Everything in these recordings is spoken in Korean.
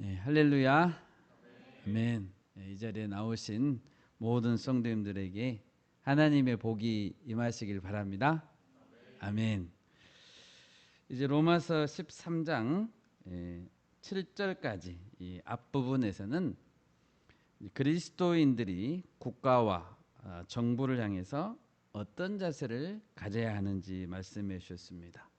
네, 할렐루야. 아멘. 네, 이 자리에 나오신 모든 성도님들에게 하나님의 복이 임하시길 바랍니다. 아멘. 이제 로마서 13장 7절까지 이 앞부분에서는 그리스도인들이 국가와 정부를 향해서 어떤 자세를 가져야 하는지 말씀해 주셨습니다.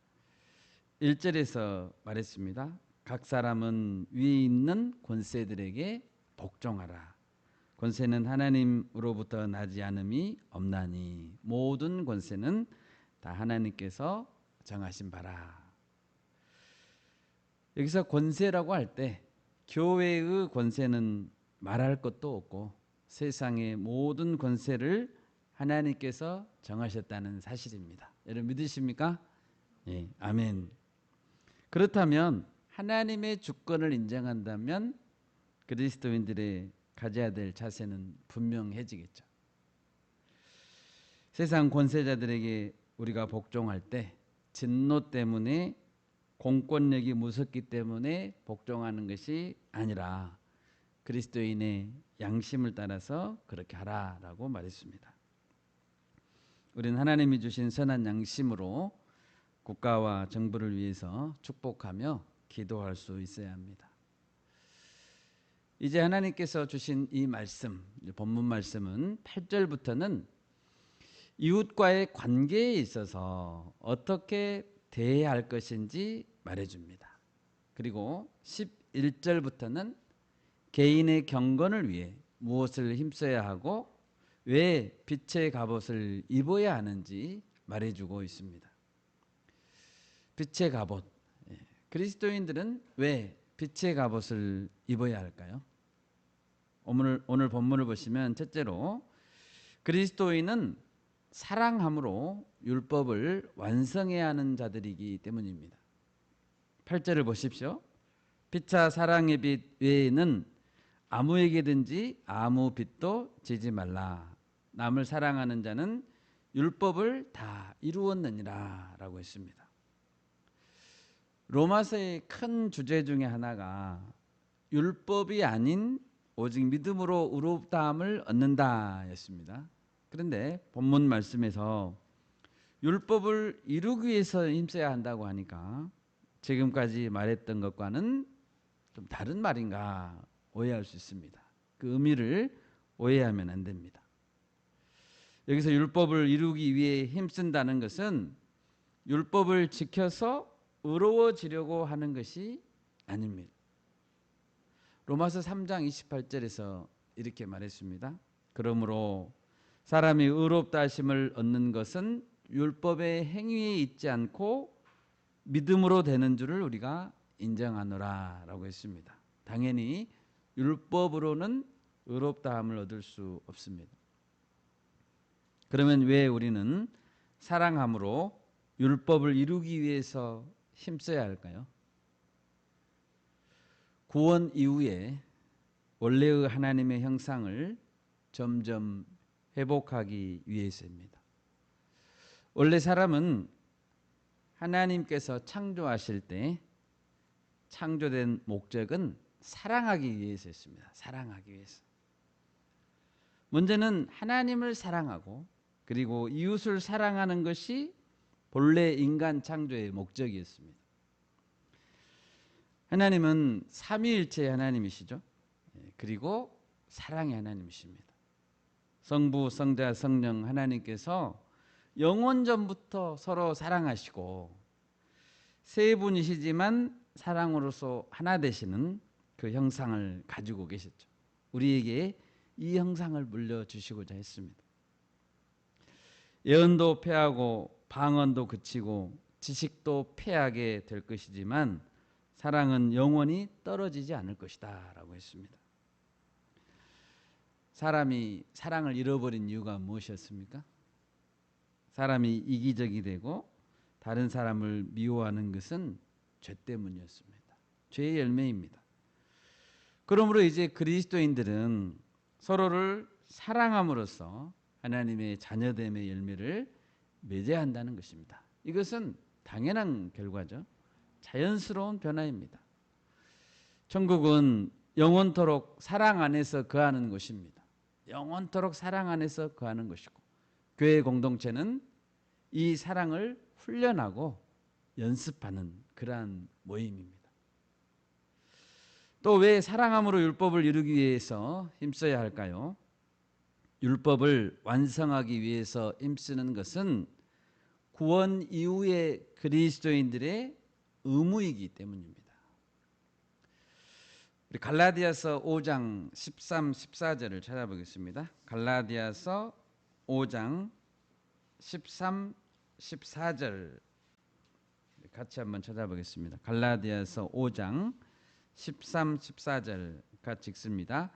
1절에서 말했습니다. 각 사람은 위에 있는 권세들에게 복종하라. 권세는 하나님으로부터 나지 않음이 없나니 모든 권세는 다 하나님께서 정하신 바라. 여기서 권세라고 할 때 교회의 권세는 말할 것도 없고 세상의 모든 권세를 하나님께서 정하셨다는 사실입니다. 여러분 믿으십니까? 예, 아멘. 그렇다면 하나님의 주권을 인정한다면 그리스도인들의 가져야 될 자세는 분명해지겠죠. 세상 권세자들에게 우리가 복종할 때 진노 때문에 공권력이 무섭기 때문에 복종하는 것이 아니라 그리스도인의 양심을 따라서 그렇게 하라라고 말했습니다. 우리는 하나님이 주신 선한 양심으로 국가와 정부를 위해서 축복하며 기도할 수 있어야 합니다. 이제 하나님께서 주신 이 말씀, 본문 말씀은 8절부터는 이웃과의 관계에 있어서 어떻게 대해야 할 것인지 말해줍니다. 그리고 11절부터는 개인의 경건을 위해 무엇을 힘써야 하고 왜 빛의 갑옷을 입어야 하는지 말해주고 있습니다. 빛의 갑옷. 그리스도인들은 왜 빛의 갑옷을 입어야 할까요? 오늘 본문을 보시면 첫째로 그리스도인은 사랑함으로 율법을 완성해야 하는 자들이기 때문입니다. 8절을 보십시오. 피차 사랑의 빛 외에는 아무에게든지 아무 빛도 지지 말라. 남을 사랑하는 자는 율법을 다 이루었느니라 라고 했습니다. 로마서의 큰 주제 중에 하나가 율법이 아닌 오직 믿음으로 의롭다함을 얻는다 였습니다. 그런데 본문 말씀에서 율법을 이루기 위해서 힘써야 한다고 하니까 지금까지 말했던 것과는 좀 다른 말인가 오해할 수 있습니다. 그 의미를 오해하면 안 됩니다. 여기서 율법을 이루기 위해 힘쓴다는 것은 율법을 지켜서 의로워지려고 하는 것이 아닙니다. 로마서 3장 28절에서 이렇게 말했습니다. 그러므로 사람이 의롭다 하심을 얻는 것은 율법의 행위에 있지 않고 믿음으로 되는 줄을 우리가 인정하노라 라고 했습니다. 당연히 율법으로는 의롭다함을 얻을 수 없습니다. 그러면 왜 우리는 사랑함으로 율법을 이루기 위해서 힘써야 할까요? 구원 이후에 원래의 하나님의 형상을 점점 회복하기 위해서입니다. 원래 사람은 하나님께서 창조하실 때 창조된 목적은 사랑하기 위해서였습니다. 사랑하기 위해서. 문제는 하나님을 사랑하고 그리고 이웃을 사랑하는 것이 본래 인간 창조의 목적이었습니다. 하나님은 삼위일체의 하나님이시죠. 그리고 사랑의 하나님이십니다. 성부, 성자, 성령 하나님께서 영원전부터 서로 사랑하시고 세 분이시지만 사랑으로서 하나 되시는 그 형상을 가지고 계셨죠. 우리에게 이 형상을 물려주시고자 했습니다. 예언도 패하고 방언도 그치고 지식도 패하게 될 것이지만 사랑은 영원히 떨어지지 않을 것이다 라고 했습니다. 사람이 사랑을 잃어버린 이유가 무엇이었습니까? 사람이 이기적이 되고 다른 사람을 미워하는 것은 죄 때문이었습니다. 죄의 열매입니다. 그러므로 이제 그리스도인들은 서로를 사랑함으로써 하나님의 자녀됨의 열매를 맺어야 한다는 것입니다. 이것은 당연한 결과죠. 자연스러운 변화입니다. 천국은 영원토록 사랑 안에서 거하는 곳입니다. 영원토록 사랑 안에서 거하는 것이고, 교회 공동체는 이 사랑을 훈련하고 연습하는 그러한 모임입니다. 또 왜 사랑함으로 율법을 이루기 위해서 힘써야 할까요? 율법을 완성하기 위해서 힘쓰는 것은 구원 이후의 그리스도인들의 의무이기 때문입니다. 우리 갈라디아서 5장 13, 14절을 찾아보겠습니다. 갈라디아서 5장 13, 14절 같이 한번 찾아보겠습니다. 갈라디아서 5장 13, 14절 같이 읽습니다.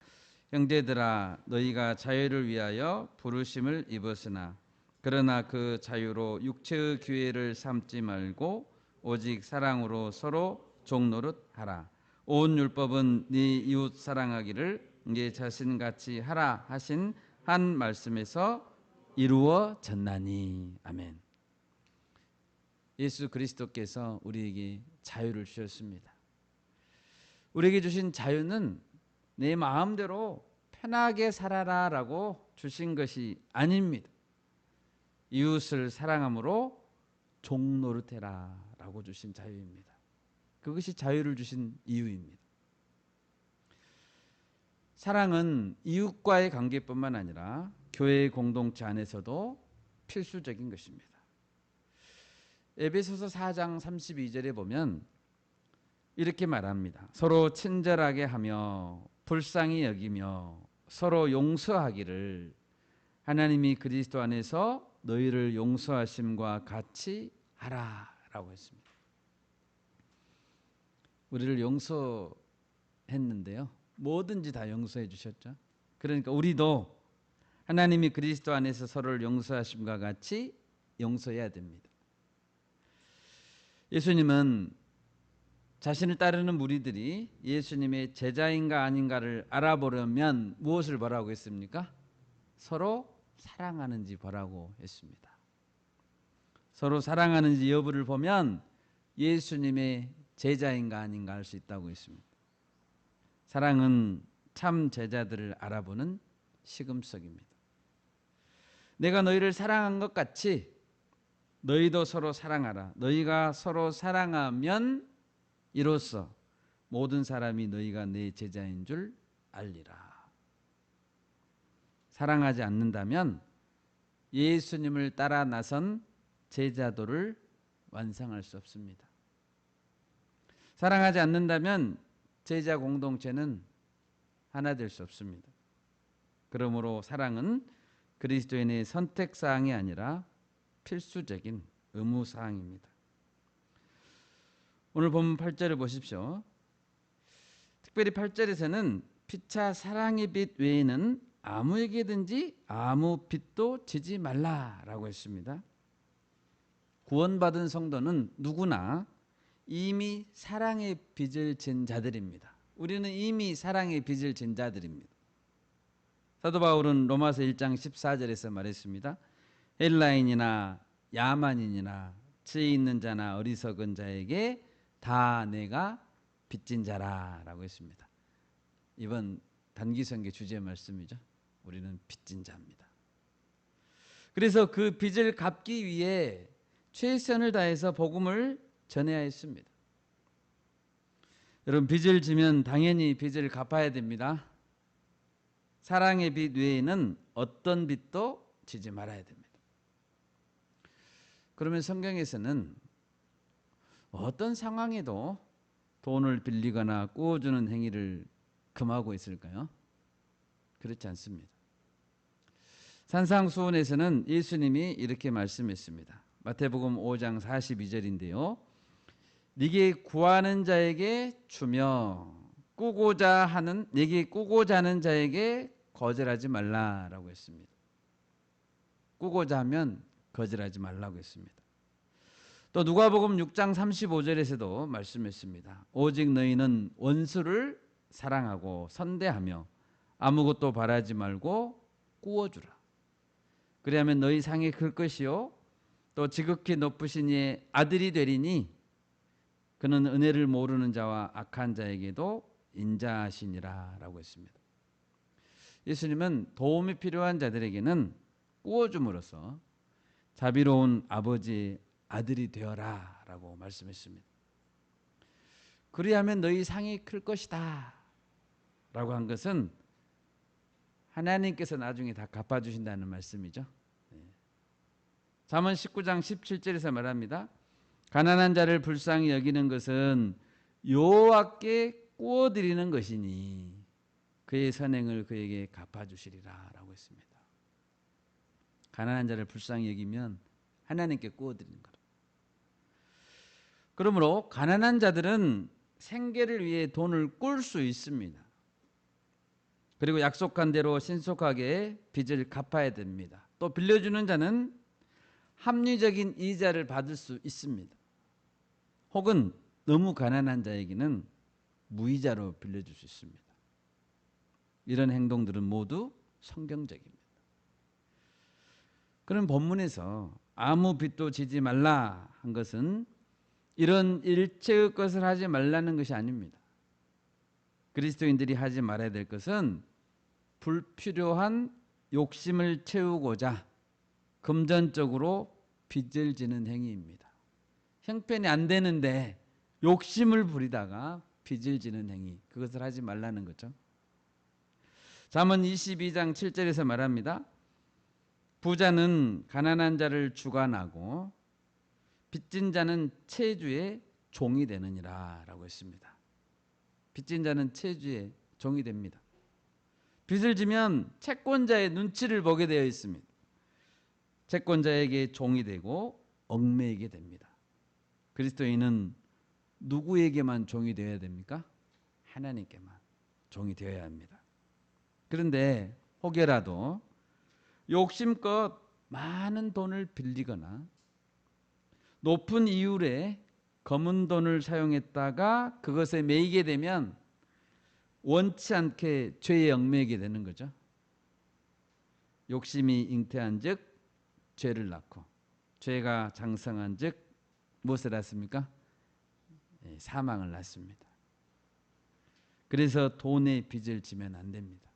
형제들아, 너희가 자유를 위하여 부르심을 입었으나 그러나 그 자유로 육체의 기회를 삼지 말고 오직 사랑으로 서로 종노릇하라. 온 율법은 네 이웃 사랑하기를 네 자신같이 하라 하신 한 말씀에서 이루어졌나니. 아멘. 예수 그리스도께서 우리에게 자유를 주셨습니다. 우리에게 주신 자유는 내 마음대로 편하게 살아라라고 주신 것이 아닙니다. 이웃을 사랑함으로 종노릇해라라고 주신 자유입니다. 그것이 자유를 주신 이유입니다. 사랑은 이웃과의 관계뿐만 아니라 교회 공동체 안에서도 필수적인 것입니다. 에베소서 4장 32절에 보면 이렇게 말합니다. 서로 친절하게 하며 불쌍히 여기며 서로 용서하기를 하나님이 그리스도 안에서 너희를 용서하심과 같이 하라라고 했습니다. 우리를 용서했는데요. 뭐든지 다 용서해 주셨죠. 그러니까 우리도 하나님이 그리스도 안에서 서로를 용서하심과 같이 용서해야 됩니다. 예수님은 자신을 따르는 무리들이 예수님의 제자인가 아닌가를 알아보려면 무엇을 보라고 했습니까? 서로 사랑하는지 보라고 했습니다. 서로 사랑하는지 여부를 보면 예수님의 제자인가 아닌가 알 수 있다고 했습니다. 사랑은 참 제자들을 알아보는 시금석입니다. 내가 너희를 사랑한 것 같이 너희도 서로 사랑하라. 너희가 서로 사랑하면 이로써 모든 사람이 너희가 내 제자인 줄 알리라. 사랑하지 않는다면 예수님을 따라 나선 제자도를 완성할 수 없습니다. 사랑하지 않는다면 제자 공동체는 하나 될 수 없습니다. 그러므로 사랑은 그리스도인의 선택사항이 아니라 필수적인 의무사항입니다. 오늘 본문 8절을 보십시오. 특별히 8절에서는 피차 사랑의 빛 외에는 아무에게든지 아무 빚도 지지 말라라고 했습니다. 구원받은 성도는 누구나 이미 사랑의 빚을 진 자들입니다. 우리는 이미 사랑의 빚을 진 자들입니다. 사도 바울은 로마서 1장 14절에서 말했습니다. 헬라인이나 야만인이나 지혜 있는 자나 어리석은 자에게 다 내가 빚진 자라라고 했습니다. 이번 단기선교 주제 말씀이죠. 우리는 빚진 자입니다. 그래서 그 빚을 갚기 위해 최선을 다해서 복음을 전해야 했습니다. 여러분, 빚을 지면 당연히 빚을 갚아야 됩니다. 사랑의 빚 외에는 어떤 빚도 지지 말아야 됩니다. 그러면 성경에서는 어떤 상황에도 돈을 빌리거나 꾸어주는 행위를 금하고 있을까요? 그렇지 않습니다. 산상수훈에서는 예수님이 이렇게 말씀했습니다. 마태복음 5장 42절인데요. 네게 구하는 자에게 주며 네게 꾸고자 하는 자에게 거절하지 말라라고 했습니다. 꾸고자 하면 거절하지 말라고 했습니다. 또 누가복음 6장 35절에서도 말씀했습니다. 오직 너희는 원수를 사랑하고 선대하며 아무것도 바라지 말고 꾸어주라. 그리하면 너희 상이 클 것이요 또 지극히 높으신 이의 아들이 되리니 그는 은혜를 모르는 자와 악한 자에게도 인자하시니라라고 했습니다. 예수님은 도움이 필요한 자들에게는 꾸어줌으로써 자비로운 아버지의 아들이 되어라라고 말씀했습니다. 그리하면 너희 상이 클 것이다 라고 한 것은 하나님께서 나중에 다 갚아주신다는 말씀이죠. 잠언 19장 17절에서 말합니다. 가난한 자를 불쌍히 여기는 것은 여호와께 꾸어드리는 것이니 그의 선행을 그에게 갚아주시리라 라고 했습니다. 가난한 자를 불쌍히 여기면 하나님께 꾸어드리는 거라. 그러므로 가난한 자들은 생계를 위해 돈을 꿀 수 있습니다. 그리고 약속한 대로 신속하게 빚을 갚아야 됩니다. 또 빌려주는 자는 합리적인 이자를 받을 수 있습니다. 혹은 너무 가난한 자에게는 무이자로 빌려줄 수 있습니다. 이런 행동들은 모두 성경적입니다. 그런 본문에서 아무 빚도 지지 말라 한 것은 이런 일체의 것을 하지 말라는 것이 아닙니다. 그리스도인들이 하지 말아야 될 것은 불필요한 욕심을 채우고자 금전적으로 빚을 지는 행위입니다. 형편이 안 되는데 욕심을 부리다가 빚을 지는 행위, 그것을 하지 말라는 거죠. 잠언 22장 7절에서 말합니다. 부자는 가난한 자를 주관하고 빚진 자는 채주의 종이 되느니라 라고 했습니다. 빚진 자는 채주의 종이 됩니다. 빚을 지면 채권자의 눈치를 보게 되어 있습니다. 채권자에게 종이 되고 얽매이게 됩니다. 그리스도인은 누구에게만 종이 되어야 됩니까? 하나님께만 종이 되어야 합니다. 그런데 혹여라도 욕심껏 많은 돈을 빌리거나 높은 이율의 검은 돈을 사용했다가 그것에 매이게 되면 원치 않게 죄에 얽매이게 되는 거죠. 욕심이 잉태한 즉 죄를 낳고 죄가 장성한 즉 무엇을 낳습니까? 사망을 낳습니다. 그래서 돈에 빚을 지면 안 됩니다.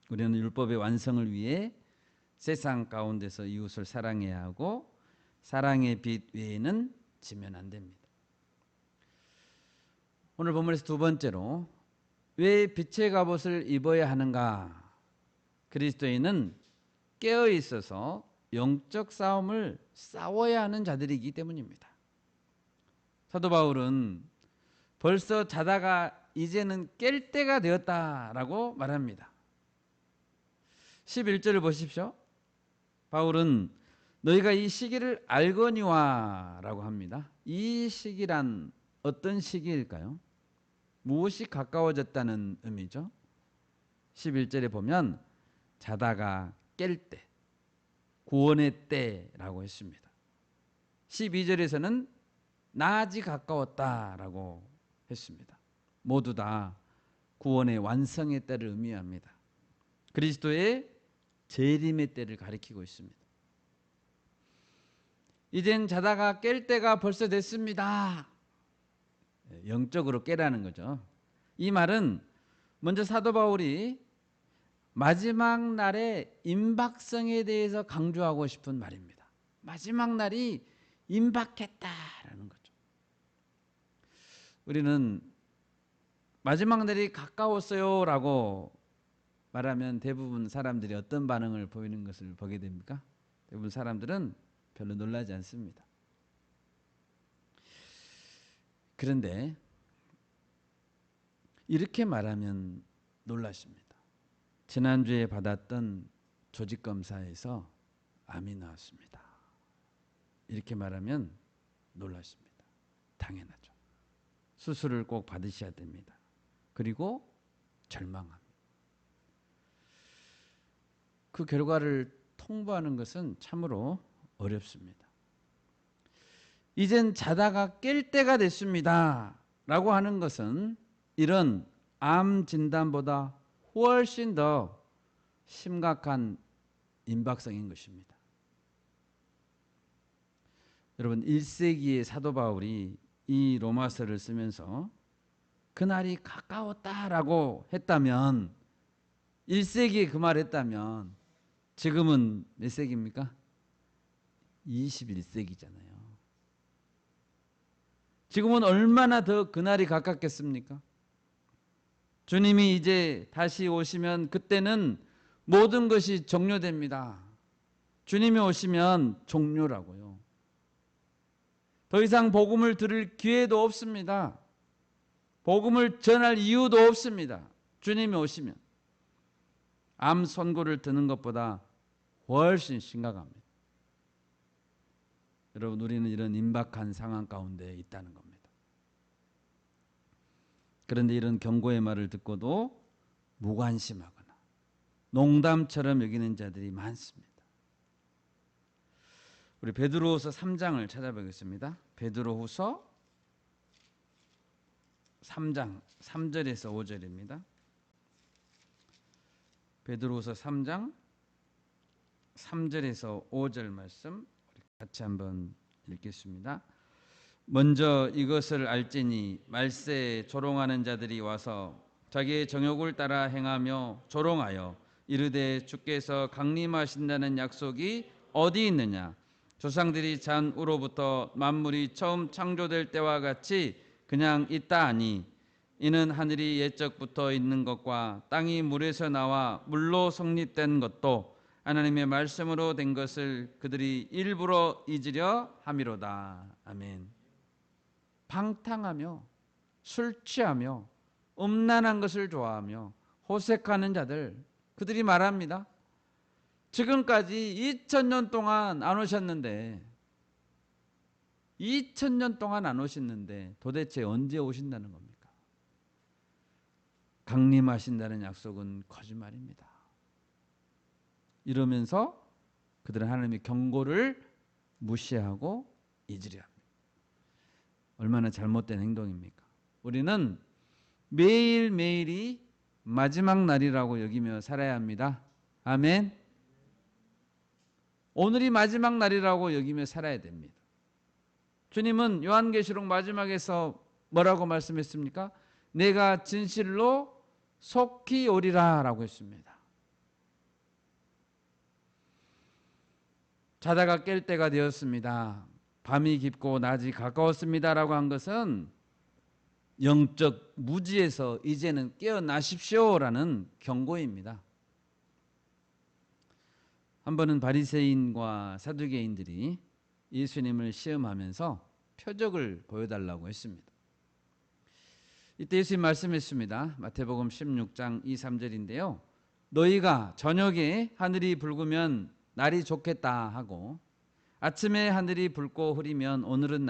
우리는 율법의 완성을 위해 세상 가운데서 이웃을 사랑해야 하고 사랑의 빚 외에는 지면 안 됩니다. 오늘 본문에서 두 번째로 왜 빛의 갑옷을 입어야 하는가? 그리스도인은 깨어 있어서 영적 싸움을 싸워야 하는 자들이기 때문입니다. 사도 바울은 벌써 자다가 이제는 깰 때가 되었다라고 말합니다. 11절을 보십시오. 바울은 너희가 이 시기를 알거니와 라고 합니다. 이 시기란 어떤 시기일까요? 무엇이 가까워졌다는 의미죠? 11절에 보면 자다가 깰 때, 구원의 때라고 했습니다. 12절에서는 낮이 가까웠다라고 했습니다. 모두 다 구원의 완성의 때를 의미합니다. 그리스도의 재림의 때를 가리키고 있습니다. 이젠 자다가 깰 때가 벌써 됐습니다. 영적으로 깨라는 거죠. 이 말은 먼저 사도 바울이 마지막 날의 임박성에 대해서 강조하고 싶은 말입니다. 마지막 날이 임박했다라는 거죠. 우리는 마지막 날이 가까웠어요 라고 말하면 대부분 사람들이 어떤 반응을 보이는 것을 보게 됩니까? 대부분 사람들은 별로 놀라지 않습니다. 그런데 이렇게 말하면 놀라십니다. 지난주에 받았던 조직검사에서 암이 나왔습니다. 이렇게 말하면 놀라십니다. 당연하죠. 수술을 꼭 받으셔야 됩니다. 그리고 절망합니다. 그 결과를 통보하는 것은 참으로 어렵습니다. 이젠 자다가 깰 때가 됐습니다 라고 하는 것은 이런 암 진단보다 훨씬 더 심각한 임박성인 것입니다. 여러분 1세기의 사도 바울이 이 로마서를 쓰면서 그날이 가까웠다라고 했다면 1세기에 그 말 했다면 지금은 몇 세기입니까? 21세기잖아요. 지금은 얼마나 더 그날이 가깝겠습니까? 주님이 이제 다시 오시면 그때는 모든 것이 종료됩니다. 주님이 오시면 종료라고요. 더 이상 복음을 들을 기회도 없습니다. 복음을 전할 이유도 없습니다. 주님이 오시면 암 선고를 드는 것보다 훨씬 심각합니다. 여러분, 우리는 이런 임박한 상황 가운데 있다는 겁니다. 그런데 이런 경고의 말을 듣고도 무관심하거나 농담처럼 여기는 자들이 많습니다. 우리 베드로후서 3장을 찾아보겠습니다. 베드로후서 3장 3절에서 5절입니다. 베드로후서 3장 3절에서 5절 말씀 같이 한번 읽겠습니다. 먼저 이것을 알지니 말세에 조롱하는 자들이 와서 자기의 정욕을 따라 행하며 조롱하여 이르되 주께서 강림하신다는 약속이 어디 있느냐? 조상들이 잔 우로부터 만물이 처음 창조될 때와 같이 그냥 있다 하니 이는 하늘이 옛적부터 있는 것과 땅이 물에서 나와 물로 성립된 것도 하나님의 말씀으로 된 것을 그들이 일부러 잊으려 함이로다. 아멘. 방탕하며 술 취하며 음란한 것을 좋아하며 호색하는 자들, 그들이 말합니다. 지금까지 2000년 동안 안 오셨는데 2000년 동안 안 오셨는데 도대체 언제 오신다는 겁니까? 강림하신다는 약속은 거짓말입니다. 이러면서 그들은 하나님의 경고를 무시하고 잊으려 합니다. 얼마나 잘못된 행동입니까? 우리는 매일매일이 마지막 날이라고 여기며 살아야 합니다. 아멘. 오늘이 마지막 날이라고 여기며 살아야 됩니다. 주님은 요한계시록 마지막에서 뭐라고 말씀했습니까? 내가 진실로 속히 오리라 라고 했습니다. 자다가 깰 때가 되었습니다. 밤이 깊고 낮이 가까웠습니다 라고 한 것은 영적 무지에서 이제는 깨어나십시오 라는 경고입니다. 한 번은 바리새인과 사두개인들이 예수님을 시험하면서 표적을 보여달라고 했습니다. 이때 예수님 말씀했습니다. 마태복음 16장 2, 3절인데요. 너희가 저녁에 하늘이 붉으면 날이 좋겠다 하고 아침에 하늘이 붉고 흐리면 오늘은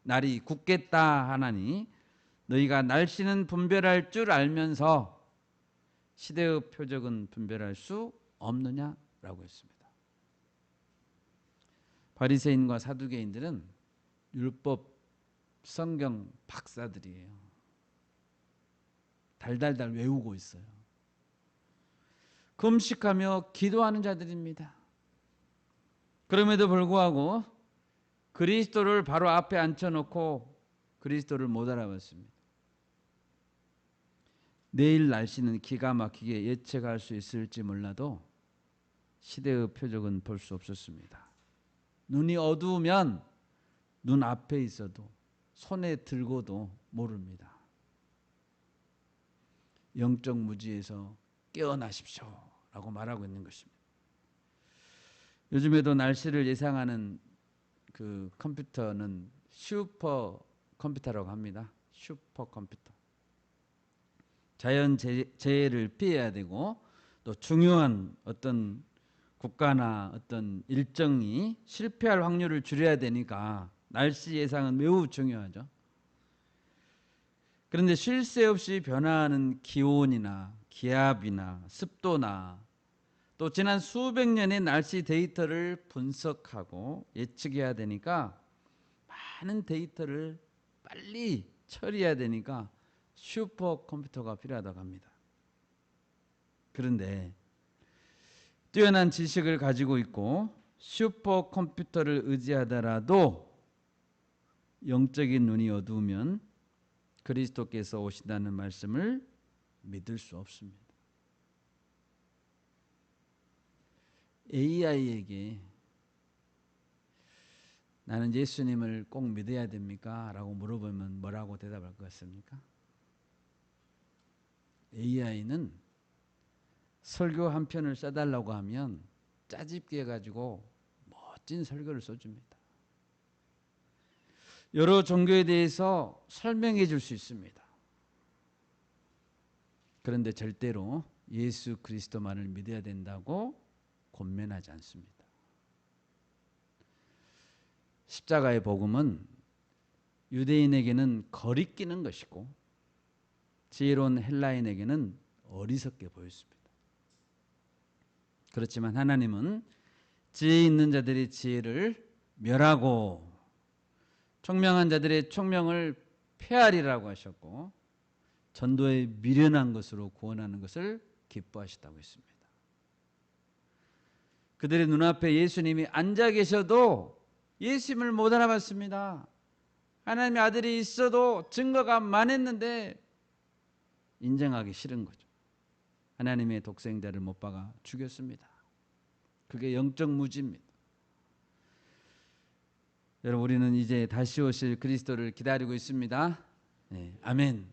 날이 굳겠다 하나니 너희가 날씨는 분별할 줄 알면서 시대의 표적은 분별할 수 없느냐라고 했습니다. 바리새인과 사두개인들은 율법 성경 박사들이에요. 달달달 외우고 있어요. 금식하며 기도하는 자들입니다. 그럼에도 불구하고 그리스도를 바로 앞에 앉혀놓고 그리스도를 못 알아봤습니다. 내일 날씨는 기가 막히게 예측할 수 있을지 몰라도 시대의 표적은 볼 수 없었습니다. 눈이 어두우면 눈 앞에 있어도 손에 들고도 모릅니다. 영적 무지에서 깨어나십시오 라고 말하고 있는 것입니다. 요즘에도 날씨를 예상하는 그 컴퓨터는 슈퍼 컴퓨터라고 합니다. 슈퍼 컴퓨터. 자연 재해를 피해야 되고 또 중요한 어떤 국가나 어떤 일정이 실패할 확률을 줄여야 되니까 날씨 예상은 매우 중요하죠. 그런데 쉴 새 없이 변화하는 기온이나 기압이나 습도나 또 지난 수백 년의 날씨 데이터를 분석하고 예측해야 되니까 많은 데이터를 빨리 처리해야 되니까 슈퍼컴퓨터가 필요하다고 합니다. 그런데 뛰어난 지식을 가지고 있고 슈퍼컴퓨터를 의지하더라도 영적인 눈이 어두우면 그리스도께서 오신다는 말씀을 믿을 수 없습니다. AI에게 나는 예수님을 꼭 믿어야 됩니까? 라고 물어보면 뭐라고 대답할 것 같습니까? AI는 설교 한 편을 써달라고 하면 짜집게 해가지고 멋진 설교를 써줍니다. 여러 종교에 대해서 설명해 줄 수 있습니다. 그런데 절대로 예수 그리스도만을 믿어야 된다고 권면하지 않습니다. 십자가의 복음은 유대인에게는 거리끼는 것이고 지혜로운 헬라인에게는 어리석게 보였습니다. 그렇지만 하나님은 지혜 있는 자들의 지혜를 멸하고 총명한 자들의 총명을 폐하리라고 하셨고 전도에 미련한 것으로 구원하는 것을 기뻐하시다고 했습니다. 그들의 눈앞에 예수님이 앉아 계셔도 예수님을 못 알아봤습니다. 하나님의 아들이 있어도 증거가 많았는데 인정하기 싫은 거죠. 하나님의 독생자를 못 박아 죽였습니다. 그게 영적 무지입니다. 여러분, 우리는 이제 다시 오실 그리스도를 기다리고 있습니다. 네, 아멘.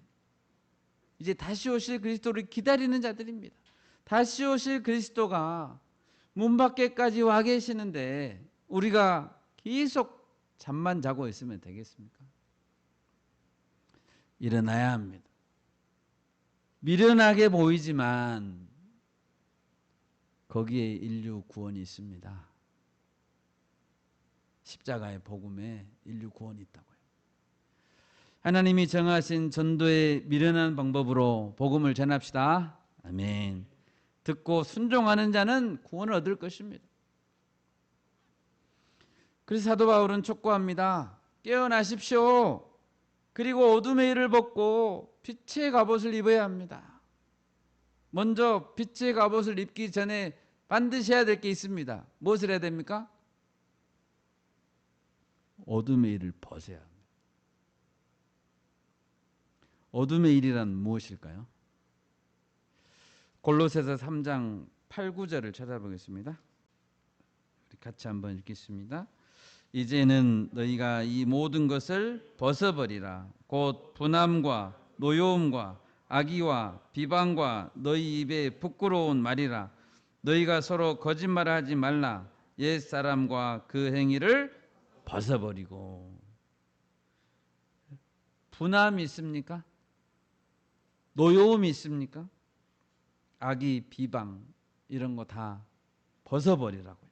이제 다시 오실 그리스도를 기다리는 자들입니다. 다시 오실 그리스도가 문 밖에까지 와 계시는데 우리가 계속 잠만 자고 있으면 되겠습니까? 일어나야 합니다. 미련하게 보이지만 거기에 인류 구원이 있습니다. 십자가의 복음에 인류 구원이 있다고요. 하나님이 정하신 전도의 미련한 방법으로 복음을 전합시다. 아멘. 듣고 순종하는 자는 구원을 얻을 것입니다. 그래서 사도 바울은 촉구합니다. 깨어나십시오. 그리고 어둠의 일을 벗고 빛의 갑옷을 입어야 합니다. 먼저 빛의 갑옷을 입기 전에 반드시 해야 될 게 있습니다. 무엇을 해야 됩니까? 어둠의 일을 벗어야 합니다. 어둠의 일이란 무엇일까요? 골로새서 3장 8, 9절을 찾아보겠습니다. 우리 같이 한번 읽겠습니다. 이제는 너희가 이 모든 것을 벗어버리라. 곧 분함과 노여움과 악의와 비방과 너희 입에 부끄러운 말이라. 너희가 서로 거짓말을 하지 말라. 옛사람과 그 행위를 벗어버리고. 분함이 있습니까? 노여움이 있습니까? 악의, 비방 이런 거 다 벗어버리라고요.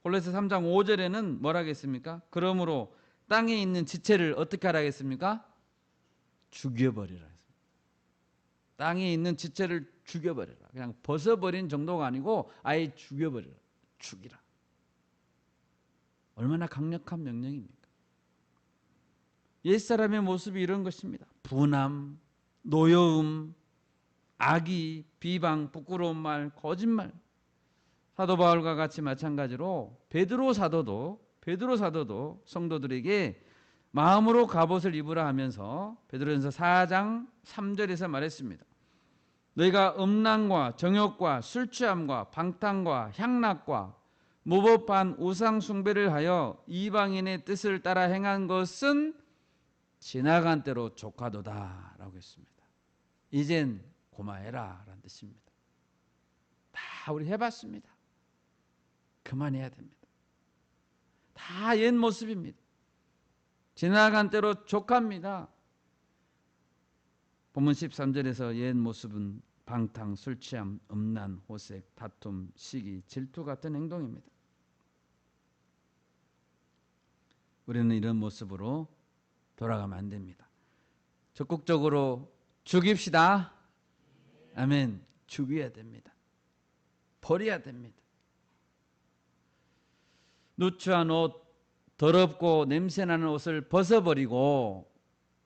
골로새 3장 5절에는 뭐라 하겠습니까? 그러므로 땅에 있는 지체를 어떻게 하라겠습니까? 죽여버리라 했습니다. 땅에 있는 지체를 죽여버리라. 그냥 벗어버린 정도가 아니고 아예 죽여버리라. 죽이라. 얼마나 강력한 명령입니까? 옛사람의 모습이 이런 것입니다. 분함, 노여움, 악의, 비방, 부끄러운 말, 거짓말. 사도 바울과 같이 마찬가지로 베드로 사도도 성도들에게 마음으로 갑옷을 입으라 하면서 베드로전서 4장 3절에서 말했습니다. 너희가 음란과 정욕과 술 취함과 방탕과 향락과 무법한 우상 숭배를 하여 이방인의 뜻을 따라 행한 것은 지나간 때로 조카도다 라고 했습니다. 이젠 고마해라 라는 뜻입니다. 다 우리 해봤습니다. 그만해야 됩니다. 다 옛 모습입니다. 지나간 때로 족합니다. 본문 13절에서 옛 모습은 방탕, 술 취함, 음란, 호색, 다툼, 시기, 질투 같은 행동입니다. 우리는 이런 모습으로 돌아가면 안 됩니다. 적극적으로 죽입시다. 아멘. 죽여야 됩니다. 버려야 됩니다. 누추한 옷, 더럽고 냄새나는 옷을 벗어버리고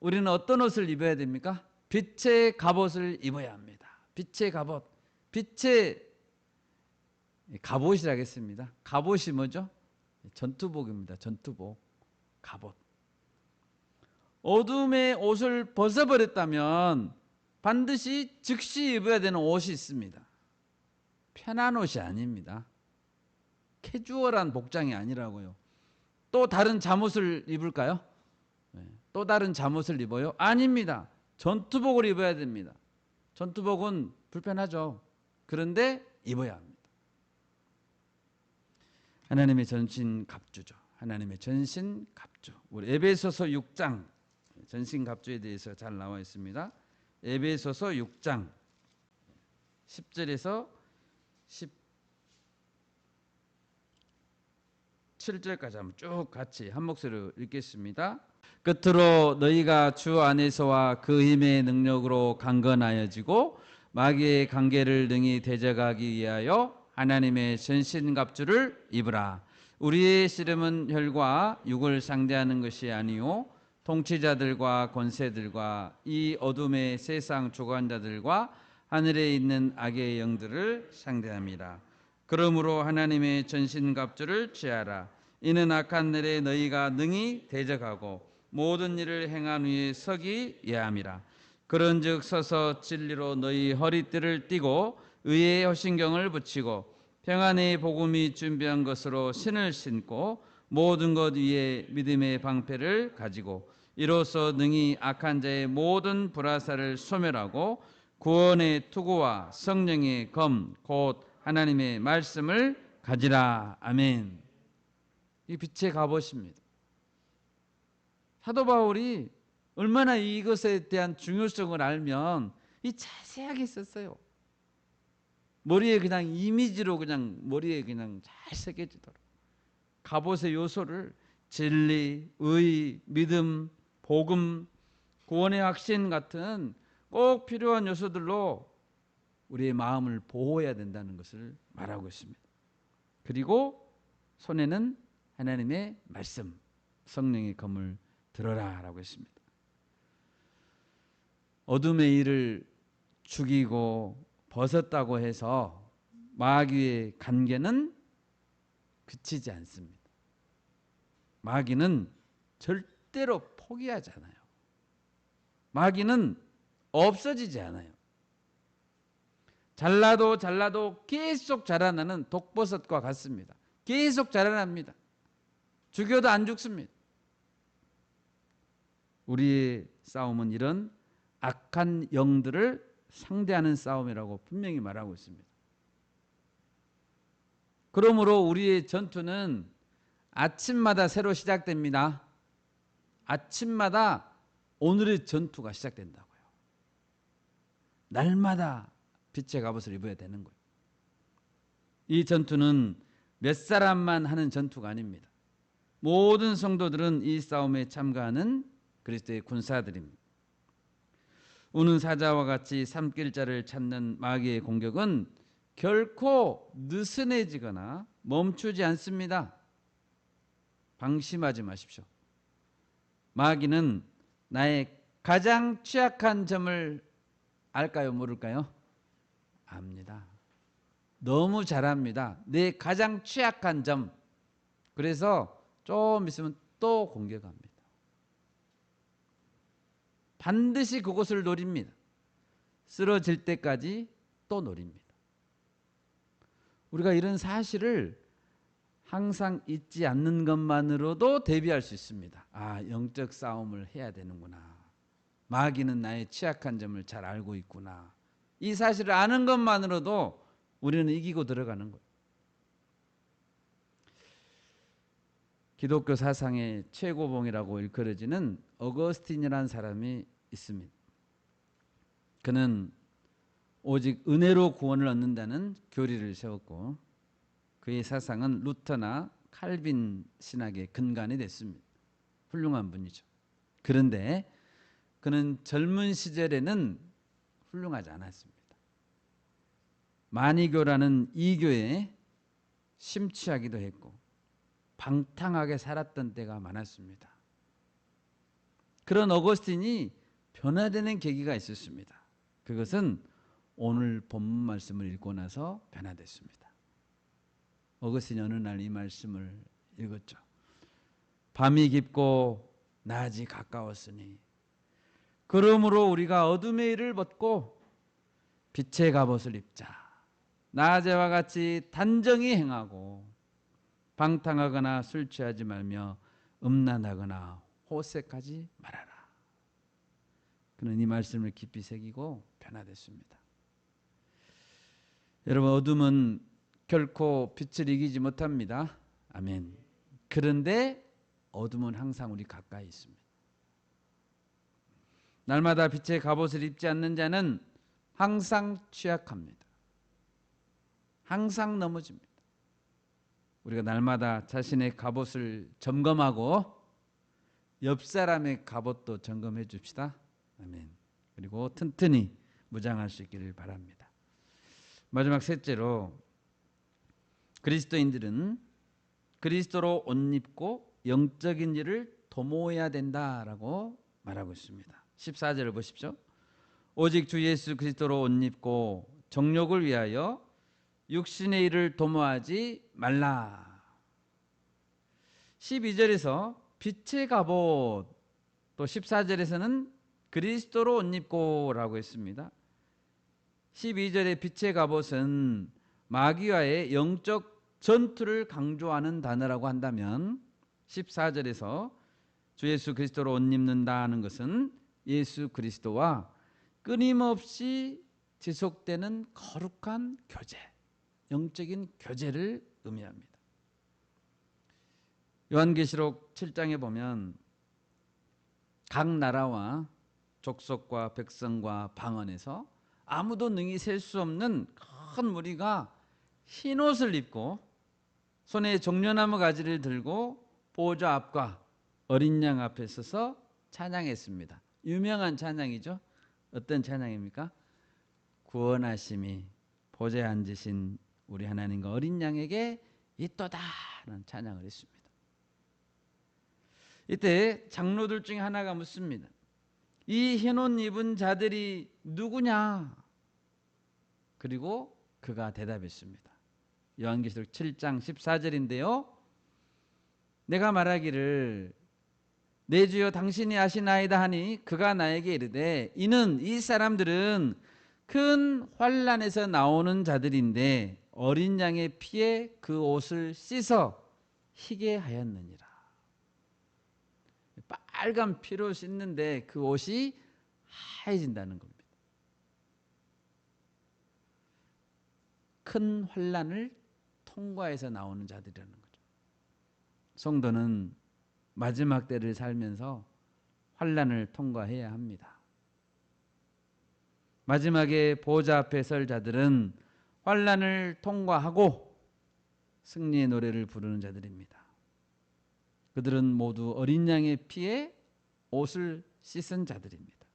우리는 어떤 옷을 입어야 됩니까? 빛의 갑옷을 입어야 합니다. 빛의 갑옷. 빛의 갑옷이라 하겠습니다. 갑옷이 뭐죠? 전투복입니다. 전투복. 갑옷. 어둠의 옷을 벗어버렸다면 반드시 즉시 입어야 되는 옷이 있습니다. 편한 옷이 아닙니다. 캐주얼한 복장이 아니라고요. 또 다른 잠옷을 입을까요? 또 다른 잠옷을 입어요? 아닙니다. 전투복을 입어야 됩니다. 전투복은 불편하죠. 그런데 입어야 합니다. 하나님의 전신갑주죠. 하나님의 전신갑주. 우리 에베소서 6장 전신갑주에 대해서 잘 나와 있습니다. 에베소서 6장 10절에서 17절까지 한번 쭉 같이 한 목소리로 읽겠습니다. 끝으로 너희가 주 안에서와 그 힘의 능력으로 강건하여지고 마귀의 관계를 능히 대적하기 위하여 하나님의 전신갑주를 입으라. 우리의 씨름은 혈과 육을 상대하는 것이 아니요 통치자들과 권세들과 이 어둠의 세상 주관자들과 하늘에 있는 악의 영들을 상대합니다. 그러므로 하나님의 전신갑주를 취하라. 이는 악한 날에 너희가 능히 대적하고 모든 일을 행한 후에 서기 위함이라. 그런즉 서서 진리로 너희 허리띠를 띠고 의의 허신경을 붙이고 평안의 복음이 준비한 것으로 신을 신고 모든 것 위에 믿음의 방패를 가지고 이로써 능히 악한 자의 모든 불화살을 소멸하고 구원의 투구와 성령의 검 곧 하나님의 말씀을 가지라. 아멘. 이 빛의 갑옷입니다. 사도 바울이 얼마나 이것에 대한 중요성을 알면 이 자세하게 썼어요. 머리에 그냥 이미지로 그냥 머리에 그냥 잘 새겨지도록 갑옷의 요소를 진리, 의, 믿음, 복음, 구원의 확신 같은 꼭 필요한 요소들로 우리의 마음을 보호해야 된다는 것을 말하고 있습니다. 그리고 손에는 하나님의 말씀, 성령의 검을 들어라 라고 했습니다. 어둠의 일을 죽이고 벗었다고 해서 마귀의 관계는 그치지 않습니다. 마귀는 절대로 포기하지 않아요. 마귀는 없어지지 않아요. 잘라도 계속 자라나는 독버섯과 같습니다. 계속 자라납니다. 죽여도 안 죽습니다. 우리의 싸움은 이런 악한 영들을 상대하는 싸움이라고 분명히 말하고 있습니다. 그러므로 우리의 전투는 아침마다 새로 시작됩니다. 아침마다 오늘의 전투가 시작된다고요. 날마다 빛의 갑옷을 입어야 되는 거예요. 이 전투는 몇 사람만 하는 전투가 아닙니다. 모든 성도들은 이 싸움에 참가하는 그리스도의 군사들입니다. 우는 사자와 같이 삼킬 자를 찾는 마귀의 공격은 결코 느슨해지거나 멈추지 않습니다. 방심하지 마십시오. 마귀는 나의 가장 취약한 점을 알까요? 모를까요? 압니다. 너무 잘 압니다. 내 가장 취약한 점. 그래서 좀 있으면 또 공격합니다. 반드시 그것을 노립니다. 쓰러질 때까지 또 노립니다. 우리가 이런 사실을 항상 잊지 않는 것만으로도 대비할 수 있습니다. 아, 영적 싸움을 해야 되는구나. 마귀는 나의 취약한 점을 잘 알고 있구나. 이 사실을 아는 것만으로도 우리는 이기고 들어가는 거예요. 기독교 사상의 최고봉이라고 일컬어지는 어거스틴이라는 사람이 있습니다. 그는 오직 은혜로 구원을 얻는다는 교리를 세웠고 그의 사상은 루터나 칼빈 신학의 근간이 됐습니다. 훌륭한 분이죠. 그런데 그는 젊은 시절에는 훌륭하지 않았습니다. 마니교라는 이교에 심취하기도 했고 방탕하게 살았던 때가 많았습니다. 그런 어거스틴이 변화되는 계기가 있었습니다. 그것은 오늘 본문 말씀을 읽고 나서 변화됐습니다. 어거스틴이 어느 날 이 말씀을 읽었죠. 밤이 깊고 낮이 가까웠으니 그러므로 우리가 어둠의 일을 벗고 빛의 갑옷을 입자. 낮에와 같이 단정히 행하고 방탕하거나 술 취하지 말며 음란하거나 호색하지 말아라. 그는 이 말씀을 깊이 새기고 변화됐습니다. 여러분, 어둠은 결코 빛을 이기지 못합니다. 아멘. 그런데 어둠은 항상 우리 가까이 있습니다. 날마다 빛의 갑옷을 입지 않는 자는 항상 취약합니다. 항상 넘어집니다. 우리가 날마다 자신의 갑옷을 점검하고 옆 사람의 갑옷도 점검해 줍시다. 아멘. 그리고 튼튼히 무장할 수 있기를 바랍니다. 마지막 셋째로, 그리스도인들은 그리스도로 옷 입고 영적인 일을 도모해야 된다라고 말하고 있습니다. 14절을 보십시오. 오직 주 예수 그리스도로 옷 입고 정욕을 위하여 육신의 일을 도모하지 말라. 12절에서 빛의 갑옷, 또 14절에서는 그리스도로 옷 입고라고 했습니다. 12절의 빛의 갑옷은 마귀와의 영적 전투를 강조하는 단어라고 한다면, 14절에서 주 예수 그리스도로 옷 입는다는 것은 예수 그리스도와 끊임없이 지속되는 거룩한 교제, 영적인 교제를 의미합니다. 요한계시록 7장에 보면 각 나라와 족속과 백성과 방언에서 아무도 능히 셀 수 없는 큰 무리가 흰 옷을 입고 손에 종려나무 가지를 들고 보좌 앞과 어린 양 앞에 서서 찬양했습니다. 유명한 찬양이죠. 어떤 찬양입니까? 구원하심이 보좌에 앉으신 우리 하나님과 어린 양에게 있도다라는 찬양을 했습니다. 이때 장로들 중에 하나가 묻습니다. 이 흰 옷 입은 자들이 누구냐? 그리고 그가 대답했습니다. 요한계시록 7장 14절인데요. 내가 말하기를 내 주여 당신이 아시나이다 하니 그가 나에게 이르되 이는 이 사람들은 큰 환난에서 나오는 자들인데 어린 양의 피에 그 옷을 씻어 희게 하였느니라. 빨간 피로 씻는데 그 옷이 하얘진다는 겁니다. 큰 환난을 통과해서 나오는 자들이라는 거죠. 성도는 마지막 때를 살면서 환난을 통과해야 합니다. 마지막에 보좌 앞에 설 자들은 환난을 통과하고 승리의 노래를 부르는 자들입니다. 그들은 모두 어린 양의 피에 옷을 씻은 자들입니다.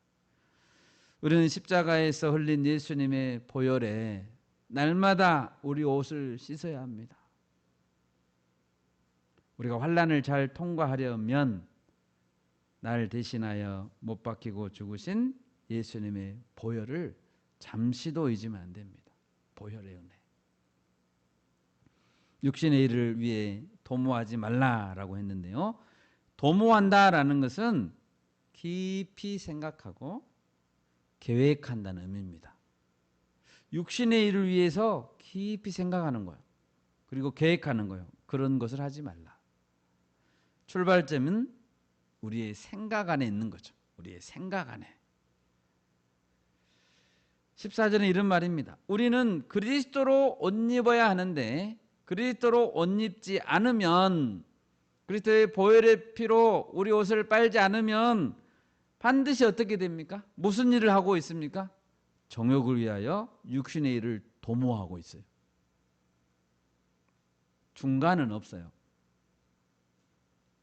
우리는 십자가에서 흘린 예수님의 보혈에 날마다 우리 옷을 씻어야 합니다. 우리가 환난을 잘 통과하려면 날 대신하여 못 박히고 죽으신 예수님의 보혈을 잠시도 잊으면 안 됩니다. 보혈의 은혜. 육신의 일을 위해 도모하지 말라라고 했는데요. 도모한다라는 것은 깊이 생각하고 계획한다는 의미입니다. 육신의 일을 위해서 깊이 생각하는 거예요. 그리고 계획하는 거예요. 그런 것을 하지 말라. 출발점은 우리의 생각 안에 있는 거죠. 우리의 생각 안에. 14절은 이런 말입니다. 우리는 그리스도로 옷 입어야 하는데 그리스도로 옷 입지 않으면, 그리스도의 보혈의 피로 우리 옷을 빨지 않으면 반드시 어떻게 됩니까? 무슨 일을 하고 있습니까? 정욕을 위하여 육신의 일을 도모하고 있어요. 중간은 없어요.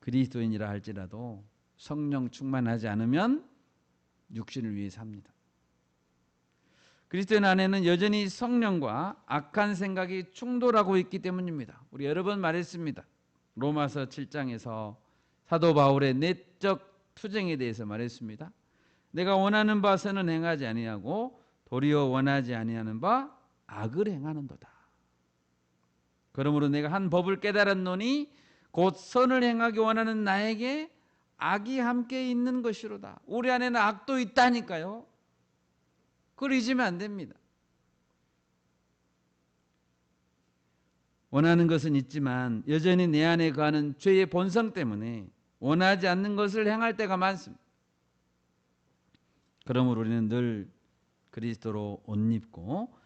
그리스도인이라 할지라도 성령 충만하지 않으면 육신을 위해 삽니다. 그리스도인 안에는 여전히 성령과 악한 생각이 충돌하고 있기 때문입니다. 우리 여러 번 말했습니다. 로마서 7장에서 사도 바울의 내적 투쟁에 대해서 말했습니다. 내가 원하는 바 선은 행하지 아니하고 도리어 원하지 아니하는 바 악을 행하는도다. 그러므로 내가 한 법을 깨달았노니 곧 선을 행하기 원하는 나에게 악이 함께 있는 것이로다. 우리 안에는 악도 있다니까요. 그걸 잊으면 안 됩니다. 원하는 것은 있지만 여전히 내 안에 거하는 죄의 본성 때문에 원하지 않는 것을 행할 때가 많습니다. 그러므로 우리는 늘 그리스도로 옷 입고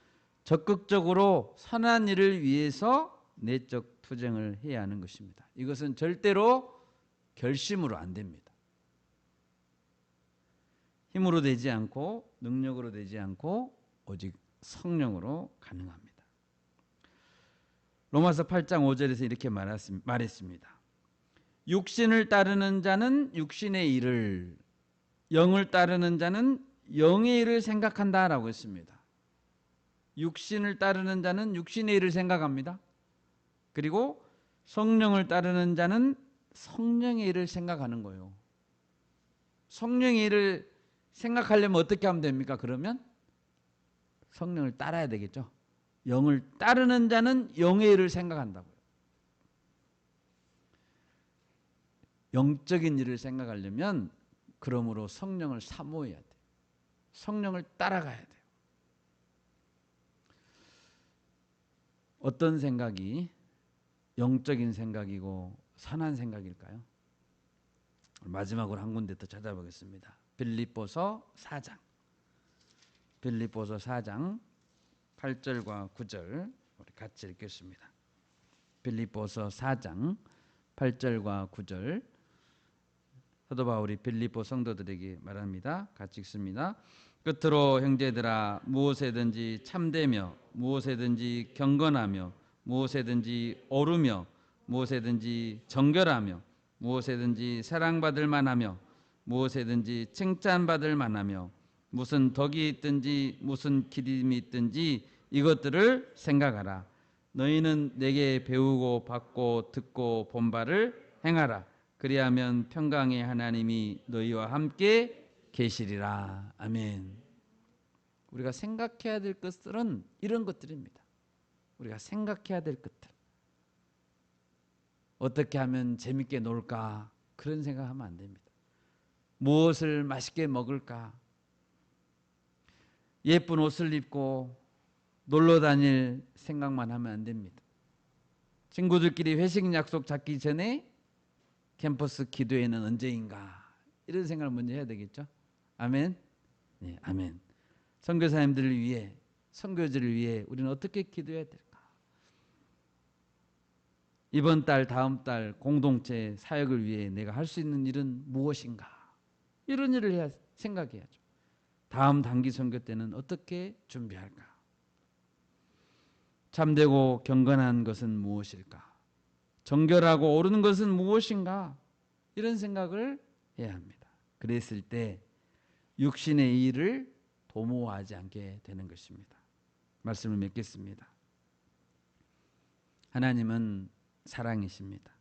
적극적으로 선한 일을 위해서 내적 투쟁을 해야 하는 것입니다. 이것은 절대로 결심으로 안 됩니다. 힘으로 되지 않고 능력으로 되지 않고 오직 성령으로 가능합니다. 로마서 8장 5절에서 이렇게 말했습니다. 육신을 따르는 자는 육신의 일을, 영을 따르는 자는 영의 일을 생각한다라고 했습니다. 육신을 따르는 자는 육신의 일을 생각합니다. 그리고 성령을 따르는 자는 성령의 일을 생각하는 거예요. 성령의 일을 생각하려면 어떻게 하면 됩니까? 그러면 성령을 따라야 되겠죠. 영을 따르는 자는 영의 일을 생각한다고요. 영적인 일을 생각하려면 그러므로 성령을 사모해야 돼요. 성령을 따라가야 돼요. 어떤 생각이 영적인 생각이고 선한 생각일까요? 마지막으로 한 군데 더 찾아보겠습니다. 빌립보서 4장. 빌립보서 4장 8절과 9절 우리 같이 읽겠습니다. 빌립보서 4장 8절과 9절 사도 바울이 빌립보 성도들에게 말합니다. 같이 읽습니다. 끝으로 형제들아 무엇에든지 참되며 무엇에든지 경건하며 무엇에든지 옳으며 무엇에든지 정결하며 무엇에든지 사랑받을 만하며 무엇에든지 칭찬받을 만하며 무슨 덕이 있든지 무슨 기림이 있든지 이것들을 생각하라. 너희는 내게 배우고 받고 듣고 본 바를 행하라. 그리하면 평강의 하나님이 너희와 함께 계시리라. 아멘. 우리가 생각해야 될 것들은 이런 것들입니다. 우리가 생각해야 될 것들. 어떻게 하면 재밌게 놀까? 그런 생각하면 안 됩니다. 무엇을 맛있게 먹을까? 예쁜 옷을 입고 놀러 다닐 생각만 하면 안 됩니다. 친구들끼리 회식 약속 잡기 전에 캠퍼스 기도회는 언제인가? 이런 생각을 먼저 해야 되겠죠. 아멘. 네, 아멘. 선교사님들을 위해, 선교지를 위해 우리는 어떻게 기도해야 될까? 이번 달, 다음 달 공동체 사역을 위해 내가 할 수 있는 일은 무엇인가? 이런 일을 해야 생각해야죠. 다음 단기 선교 때는 어떻게 준비할까? 참되고 경건한 것은 무엇일까? 정결하고 옳은 것은 무엇인가? 이런 생각을 해야 합니다. 그랬을 때 육신의 일을 도모하지 않게 되는 것입니다. 말씀을 맺겠습니다. 하나님은 사랑이십니다.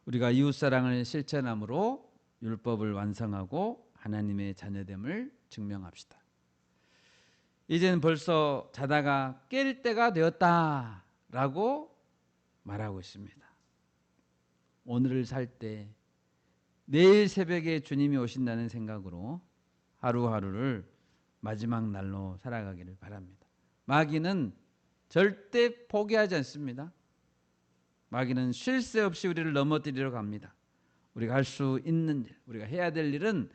우리가 이웃사랑을 실천함으로 율법을 완성하고 하나님의 자녀됨을 증명합시다. 이제는 벌써 자다가 깰 때가 되었다라고 말하고 있습니다. 오늘을 살 때 내일 새벽에 주님이 오신다는 생각으로 하루하루를 마지막 날로 살아가기를 바랍니다. 마귀는 절대 포기하지 않습니다. 마귀는 쉴 새 없이 우리를 넘어뜨리러 갑니다. 우리가 할 수 있는 일, 우리가 해야 될 일은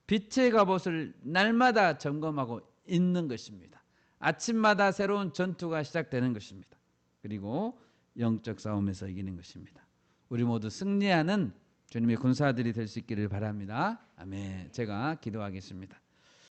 빛의 갑옷을 날마다 점검하고 있는 것입니다. 아침마다 새로운 전투가 시작되는 것입니다. 그리고 영적 싸움에서 이기는 것입니다. 우리 모두 승리하는 주님의 군사들이 될 수 있기를 바랍니다. 아멘. 제가 기도하겠습니다.